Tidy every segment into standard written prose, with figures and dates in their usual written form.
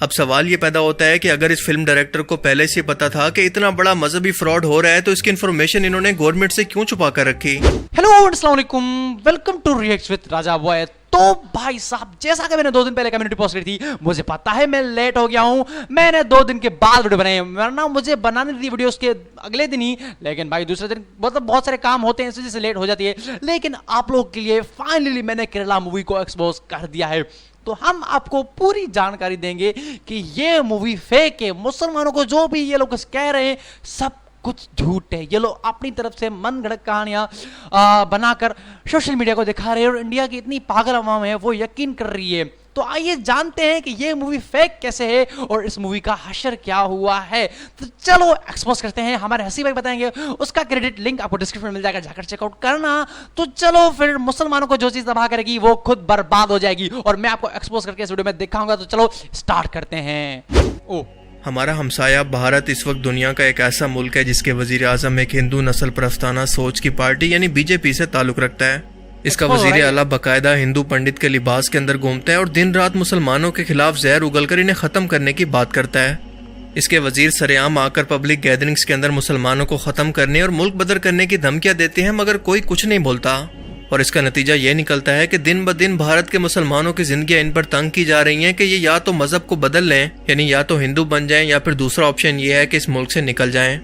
अब सवाल ये पैदा होता है कि अगर इस फिल्म डायरेक्टर को पहले से पता था कि इतना बड़ा मजहबी फ्रॉड हो रहा है तो इसकी इन्फॉर्मेशन इन्होंने गवर्नमेंट से क्यों छुपा कर रखी। हेलो अस्सलाम वालेकुम, welcome to reacts with Raja boy. तो भाई साहब, जैसा कि मैंने 2 दिन पहले कम्युनिटी पोस्ट करी थी, मुझे पता है मैं लेट हो गया हूं। मैंने 2 दिन के बाद वीडियो बनाई, वरना मुझे बनानी थी वीडियो उसके अगले दिन ही, लेकिन भाई दूसरे दिन मतलब बहुत सारे काम होते हैं, इस वजह से लेट हो जाती है। लेकिन आप लोग के लिए फाइनली मैंने केरला मूवी को एक्सपोज कर दिया है। तो हम आपको पूरी जानकारी देंगे कि ये मूवी फेक है। मुसलमानों को जो भी ये लोग कह रहे हैं सब कुछ झूठ है। ये लोग अपनी तरफ से मन गढ़ंत कहानियां बनाकर सोशल मीडिया को दिखा रहे हैं और इंडिया की इतनी पागल अवाम है वो यकीन कर रही है। तो आइए जानते हैं कि ये मूवी फेक कैसे है और इस मूवी का हशर क्या हुआ है। तो चलो एक्सपोज करते हैं। हमारे हसी भाई बताएंगे, उसका क्रेडिट लिंक आपको डिस्क्रिप्शन में मिल जाएगा, जाकर चेकआउट करना। तो चलो फिर, मुसलमानों को जो चीज तबाह करेगी वो खुद बर्बाद हो जाएगी और मैं आपको एक्सपोज करके इस वीडियो में दिखाऊंगा। तो चलो स्टार्ट करते हैं। हमारा हमसाया भारत इस वक्त दुनिया का एक ऐसा मुल्क है जिसके वजीर आजम एक हिंदू नस्ल प्रस्ताना सोच की पार्टी यानी बीजेपी से ताल्लुक रखता है। इसका वजीर आला बाकायदा हिंदू पंडित के लिबास के अंदर घूमता है और दिन रात मुसलमानों के खिलाफ जहर उगलकर इन्हें खत्म करने की बात करता है। इसके वजीर सरेआम आकर पब्लिक गैदरिंग्स के अंदर मुसलमानों को खत्म करने और मुल्क बदर करने की धमकियां देते हैं, मगर कोई कुछ नहीं बोलता। और इसका नतीजा ये निकलता है कि दिन ब दिन भारत के मुसलमानों की जिंदगी इन पर तंग की जा रही हैं कि ये या तो मजहब को बदल लें, यानी या तो हिंदू बन जाएं, या फिर दूसरा ऑप्शन ये है कि इस मुल्क से निकल जाएं।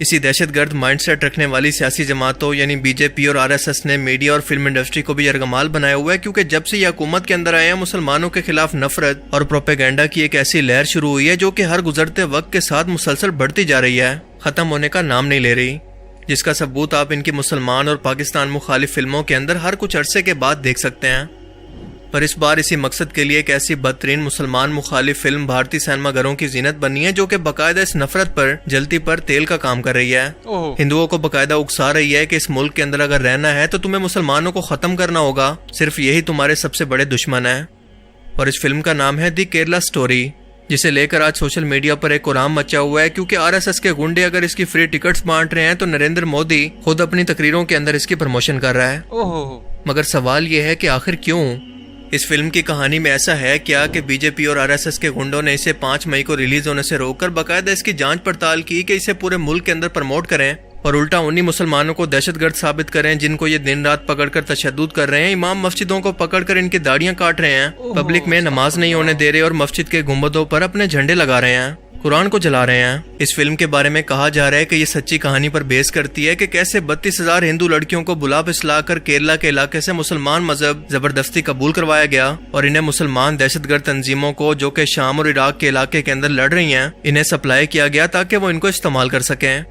इसी दहशतगर्द माइंडसेट रखने वाली सियासी जमातों यानी बीजेपी और आरएसएस ने मीडिया और फिल्म इंडस्ट्री को भी यरगमाल बनाया हुआ है, क्योंकि जब से ये हुकूमत के अंदर आए हैं मुसलमानों के खिलाफ नफरत और प्रोपेगेंडा की एक ऐसी लहर शुरू हुई है जो कि हर गुजरते वक्त के साथ मुसलसल बढ़ती जा रही है, खत्म होने का नाम नहीं ले रही। जिसका सबूत आप इनकी मुसलमान और पाकिस्तान मुखालिफ फिल्मों के अंदर हर कुछ अरसे के बाद देख सकते हैं। पर इस बार इसी मकसद के लिए एक ऐसी बदतरीन मुसलमान मुखालिफ फिल्म भारतीय सिनेमाघरों की जीनत बनी है जो कि बकायदा इस नफरत पर जलती पर तेल का काम कर रही है। हिंदुओं को बकायदा उकसा रही है कि इस मुल्क के अंदर अगर रहना है तो तुम्हें मुसलमानों को खत्म करना होगा, सिर्फ यही तुम्हारे सबसे बड़े दुश्मन है। और इस फिल्म का नाम है दी केरला स्टोरी, जिसे लेकर आज सोशल मीडिया पर एक कोराम मचा हुआ है, क्योंकि आरएसएस के गुंडे अगर इसकी फ्री टिकट्स बांट रहे हैं तो नरेंद्र मोदी खुद अपनी तकरीरों के अंदर इसकी प्रमोशन कर रहा है। मगर सवाल यह है कि आखिर क्यों? इस फिल्म की कहानी में ऐसा है क्या कि बीजेपी और आरएसएस के गुंडों ने इसे 5 मई को रिलीज होने से रोककर बकायदा इसकी जांच पड़ताल की कि इसे पूरे मुल्क के अंदर प्रमोट करें और उल्टा उन्हीं मुसलमानों को दहशतगर्द साबित करें जिनको ये दिन रात पकड़कर तशद्दुद कर रहे हैं, इमाम मस्जिदों को पकड़कर इनकी दाढ़ियां काट रहे हैं, पब्लिक में नमाज नहीं होने दे रहे और मस्जिद के गुंबदों पर अपने झंडे लगा रहे हैं, कुरान को जला रहे हैं। इस फिल्म के बारे में कहा जा रहा है कि ये सच्ची कहानी पर बेस करती है कि कैसे 32,000 हिंदू लड़कियों को बुला पिसलाकर केरला के इलाके से मुसलमान मजहब जबरदस्ती कबूल करवाया गया और इन्हें मुसलमान दहशतगर्द तंजीमों को जो कि शाम और इराक के इलाके के अंदर लड़ रही हैं, इन्हें सप्लाई किया गया ताकि वो इनको इस्तेमाल कर सकें।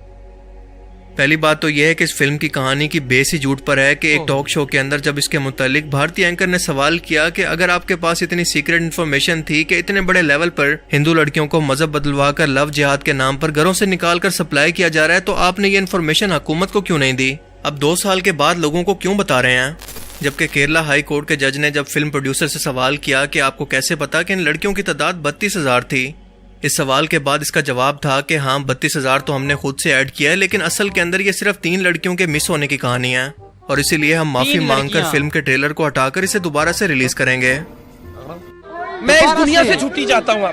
पहली बात तो यह है कि इस फिल्म की कहानी की बेस ही झूठ पर है कि एक टॉक शो के अंदर जब इसके मुतालिक भारतीय एंकर ने सवाल किया कि अगर आपके पास इतनी सीक्रेट इन्फॉर्मेशन थी कि इतने बड़े लेवल पर हिंदू लड़कियों को मजहब बदलवा कर लव जिहाद के नाम पर घरों से निकाल कर सप्लाई किया जा रहा है, तो आपने ये इन्फॉर्मेशन हुकूमत को क्यों नहीं दी? अब 2 साल के बाद लोगों को क्यों बता रहे हैं? जबकि केरला हाई कोर्ट के जज ने जब फिल्म प्रोड्यूसर से सवाल किया कि आपको कैसे पता कि इन लड़कियों की तादाद 32,000 थी, इस सवाल के बाद इसका जवाब था कि हाँ 32,000 तो हमने खुद से ऐड किया है, लेकिन असल के अंदर ये सिर्फ 3 लड़कियों के मिस होने की कहानी है और इसीलिए हम माफी मांगकर फिल्म के ट्रेलर को हटाकर इसे दोबारा से रिलीज करेंगे। मैं इस दुनिया से छुट्टी चाहता हूँ।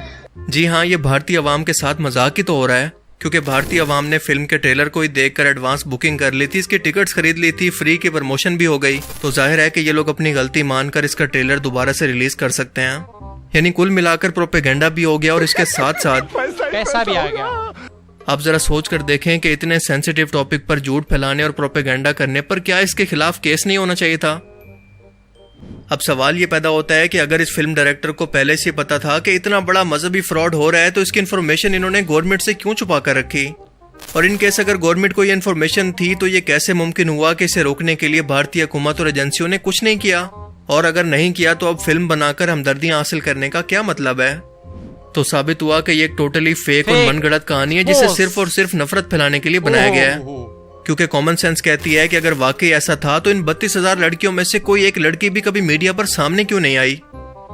जी हाँ, ये भारतीय अवाम के साथ मजाक ही तो हो रहा है, क्योंकि भारतीय अवाम ने फिल्म के ट्रेलर को ही देखकर एडवांस बुकिंग कर ली थी, इसकी टिकट्स खरीद ली थी, फ्री की प्रमोशन भी हो गई। तो जाहिर है कि ये लोग अपनी गलती मानकर इसका ट्रेलर दोबारा से रिलीज कर सकते हैं। यानी कुल मिलाकर प्रोपेगेंडा भी हो गया और इसके साथ साथ पैसा भी आ गया। आप जरा सोच कर देखें कि इतने सेंसिटिव टॉपिक पर झूठ फैलाने और प्रोपेगेंडा करने पर क्या इसके खिलाफ केस नहीं होना चाहिए था? अब सवाल ये पैदा होता है कि अगर इस फिल्म डायरेक्टर को पहले से पता था कि इतना बड़ा मजहबी फ्रॉड हो रहा है तो इसकी इन्फॉर्मेशन इन्होंने गवर्नमेंट से क्यों छुपा कर रखी? और इन केस अगर गवर्नमेंट को ये इन्फॉर्मेशन थी तो ये कैसे मुमकिन हुआ कि इसे रोकने के लिए भारतीय हुकूमत और एजेंसियों ने कुछ नहीं किया? और अगर नहीं किया तो अब फिल्म बनाकर हमदर्दियां हासिल करने का क्या मतलब है? तो साबित हुआ कि ये एक टोटली फेक और मनगढ़ंत कहानी है जिसे सिर्फ और सिर्फ नफरत फैलाने के लिए बनाया गया है। क्योंकि कॉमन सेंस कहती है कि अगर वाकई ऐसा था तो इन 32,000 लड़कियों में से कोई एक लड़की भी कभी मीडिया पर सामने क्यों नहीं आई?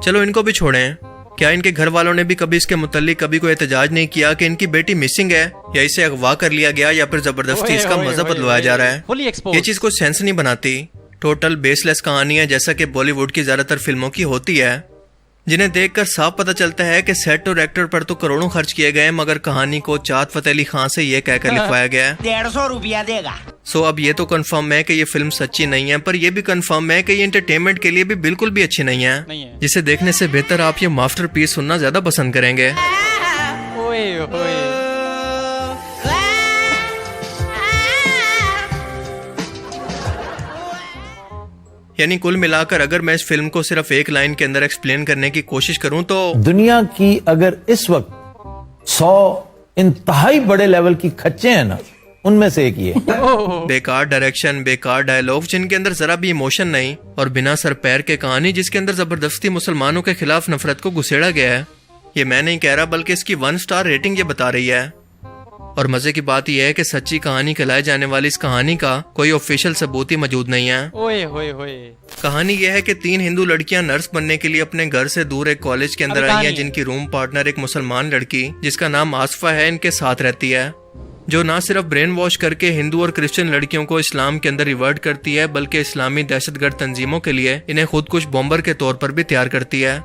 चलो इनको भी छोड़ें, क्या इनके घर वालों ने भी कभी इसके मुतालिक कभी कोई एहतजाज नहीं किया कि इनकी बेटी मिसिंग है या इसे अगवा कर लिया गया या फिर जबरदस्ती इसका मजहब बदलवाया जा रहा है? ये चीज कोई सेंस नहीं बनाती। टोटल बेसलेस कहानी है, जैसा कि बॉलीवुड की ज्यादातर फिल्मों की होती है। जिन्हें देखकर साफ पता चलता है कि सेट और एक्टर पर तो करोड़ों खर्च किए गए, मगर कहानी को चाँद फतेह अली खान से ये कहकर लिखवाया गया है 150 रुपया देगा। सो अब ये तो कंफर्म है कि ये फिल्म सच्ची नहीं है, पर ये भी कंफर्म है कि ये एंटरटेनमेंट के लिए भी बिल्कुल भी अच्छी नहीं है, जिसे देखने से बेहतर आप ये मास्टरपीस सुनना ज्यादा पसंद करेंगे। ओए ओए यानी कुल मिलाकर अगर मैं इस फिल्म को सिर्फ एक लाइन के अंदर एक्सप्लेन करने की कोशिश करूं तो दुनिया की अगर इस वक्त 100 इंतहाई बड़े लेवल की खच्चे हैं ना, उनमें से एक ये। बेकार डायरेक्शन, बेकार डायलॉग जिनके अंदर जरा भी इमोशन नहीं, और बिना सर पैर के कहानी जिसके अंदर जबरदस्ती मुसलमानों के खिलाफ नफरत को घुसेड़ा गया है। ये मैं नहीं कह रहा, बल्कि इसकी 1 स्टार रेटिंग ये बता रही है। और मजे की बात यह है कि सच्ची कहानी कहलाए जाने वाली इस कहानी का कोई ऑफिशियल सबूत ही मौजूद नहीं है। ओए होए होए कहानी यह है कि 3 हिंदू लड़कियां नर्स बनने के लिए अपने घर से दूर एक कॉलेज के अंदर आई हैं, जिनकी रूम पार्टनर एक मुसलमान लड़की जिसका नाम आसफा है इनके साथ रहती है, जो ना सिर्फ ब्रेन वॉश करके हिंदू और क्रिश्चियन लड़कियों को इस्लाम के अंदर रिवर्ट करती है, बल्कि इस्लामी दहशतगर्द तंजीमों के लिए इन्हें खुदकुश बॉम्बर के तौर पर भी तैयार करती है।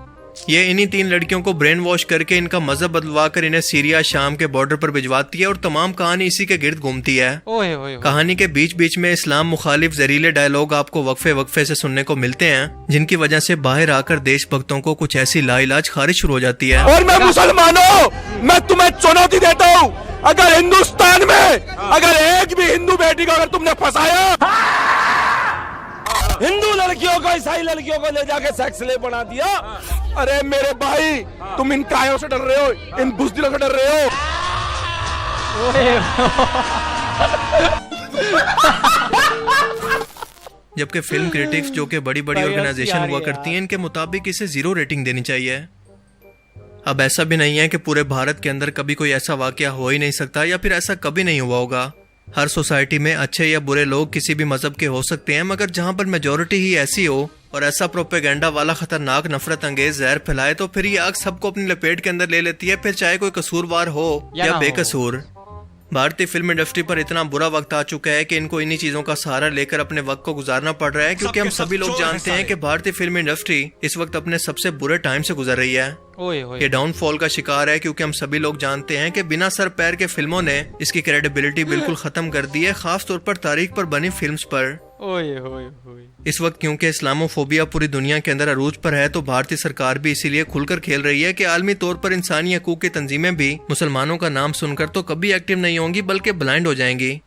ये इन्हीं 3 लड़कियों को ब्रेन वॉश करके इनका मजहब बदलवा कर इन्हें सीरिया शाम के बॉर्डर पर भिजवाती है, और तमाम कहानी इसी के गिर्द घूमती है। ओए ओए कहानी के बीच बीच में इस्लाम मुखालिफ जहरीले डायलॉग आपको वक्फे वक्फे से सुनने को मिलते हैं, जिनकी वजह से बाहर आकर देशभक्तों को कुछ ऐसी लाइलाज खारिश शुरू हो जाती है। और मैं मुसलमानों, मैं तुम्हें चुनौती देता हूँ, अगर हिंदुस्तान में अगर एक भी हिंदू बेटी को अगर तुमने फंसाया, हिंदू लड़कियों को ईसाई लड़कियों को ले जाके सेक्स ले बना दिया, अरे मेरे भाई तुम इन कायों से डर रहे हो, इन बुज़दिलों से डर रहे हो। जबकि फिल्म क्रिटिक्स जो कि बड़ी बड़ी ऑर्गेनाइजेशन हुआ करती हैं, इनके मुताबिक इसे 0 रेटिंग देनी चाहिए। अब ऐसा भी नहीं है कि पूरे भारत के अंदर कभी कोई ऐसा वाकया हो ही नहीं सकता, या फिर ऐसा कभी नहीं हुआ होगा। हर सोसाइटी में अच्छे या बुरे लोग किसी भी मजहब के हो सकते हैं, मगर जहां पर मेजोरिटी ही ऐसी हो और ऐसा प्रोपेगेंडा वाला खतरनाक नफरत अंगेज जहर फैलाए, तो फिर ये आग सबको अपनी लपेट के अंदर ले लेती है, फिर चाहे कोई कसूरवार हो या बेकसूर। भारतीय फिल्म इंडस्ट्री पर इतना बुरा वक्त आ चुका है कि इनको इन्हीं चीजों का सहारा लेकर अपने वक्त को गुजारना पड़ रहा है, क्योंकि हम सभी लोग जानते हैं कि भारतीय फिल्म इंडस्ट्री इस वक्त अपने सबसे बुरे टाइम से गुजर रही है। ये डाउनफॉल का शिकार है, क्योंकि हम सभी लोग जानते हैं कि बिना सर पैर के फिल्मों ने इसकी क्रेडिबिलिटी बिल्कुल खत्म कर दी है, खास तौर पर तारीख पर बनी फिल्म्स पर। इस वक्त क्योंकि इस्लामोफोबिया पूरी दुनिया के अंदर अरूज पर है, तो भारतीय सरकार भी इसीलिए खुलकर खेल रही है कि आलमी तौर पर इंसानी हकूक की तंजीमें भी मुसलमानों का नाम सुनकर तो कभी एक्टिव नहीं होंगी, बल्कि ब्लाइंड हो जाएंगी।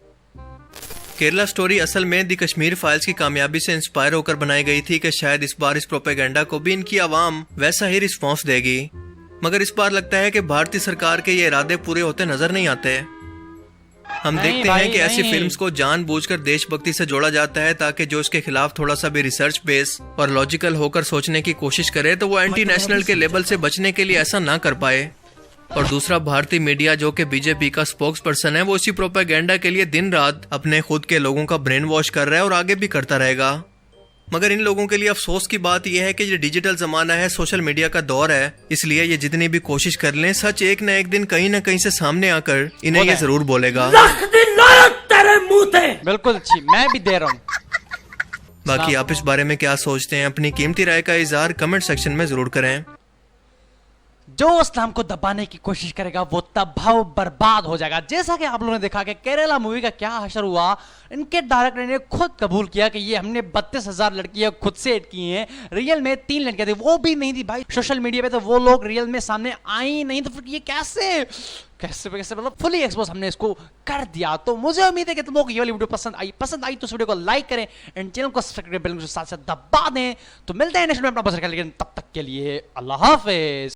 केरला स्टोरी असल में दी कश्मीर फाइल्स की कामयाबी से इंस्पायर होकर बनाई गई थी कि शायद इस बार इस प्रोपेगेंडा को भी इनकी आवाम वैसा ही रिस्पॉन्स देगी, मगर इस बार लगता है कि भारतीय सरकार के ये इरादे पूरे होते नजर नहीं आते। हम देखते हैं कि ऐसी फिल्म्स को जानबूझकर देशभक्ति से जोड़ा जाता है, ताकि जो इसके खिलाफ थोड़ा सा भी रिसर्च बेस और लॉजिकल होकर सोचने की कोशिश करे तो वो एंटी नेशनल के लेबल से बचने के लिए ऐसा ना कर पाए। और दूसरा, भारतीय मीडिया जो कि बीजेपी का स्पोक्स पर्सन है, वो इसी प्रोपेगेंडा के लिए दिन रात अपने खुद के लोगों का ब्रेन वॉश कर रहा है और आगे भी करता रहेगा। मगर इन लोगों के लिए अफसोस की बात यह है कि ये डिजिटल जमाना है, सोशल मीडिया का दौर है, इसलिए ये जितनी भी कोशिश कर लें, सच एक न एक दिन कहीं न कहीं से सामने आकर इन्हें ये जरूर बोलेगा। बिल्कुल मैं भी दे रहा हूँ। बाकी आप इस बारे में क्या सोचते हैं, अपनी कीमती राय का इजहार कमेंट सेक्शन में जरूर करें। जो इस्लाम को दबाने की कोशिश करेगा वो तबाह बर्बाद हो जाएगा। जैसा कि आप लोगों ने देखा कि केरला मूवी का क्या हशर हुआ, इनके डायरेक्टर ने खुद कबूल किया कि ये हमने 32,000 लड़कियां खुद से ऐड की हैं। रियल में 3 लड़कियां थी, वो भी नहीं थी भाई सोशल मीडिया पे, तो वो लोग रियल में सामने आई नहीं, तो फिर ये कैसे मतलब फुली एक्सपोज हमने इसको कर दिया। तो मुझे उम्मीद है कि तुम लोगों को ये वाली वीडियो पसंद आई तो इस वीडियो को लाइक करें एंड चैनल को सब्सक्राइब बेल के साथ साथ दबा दें। तो मिलते हैं नेक्स्ट वीडियो में अपना पसंद, लेकिन तब तक के लिए अल्लाह हाफिज।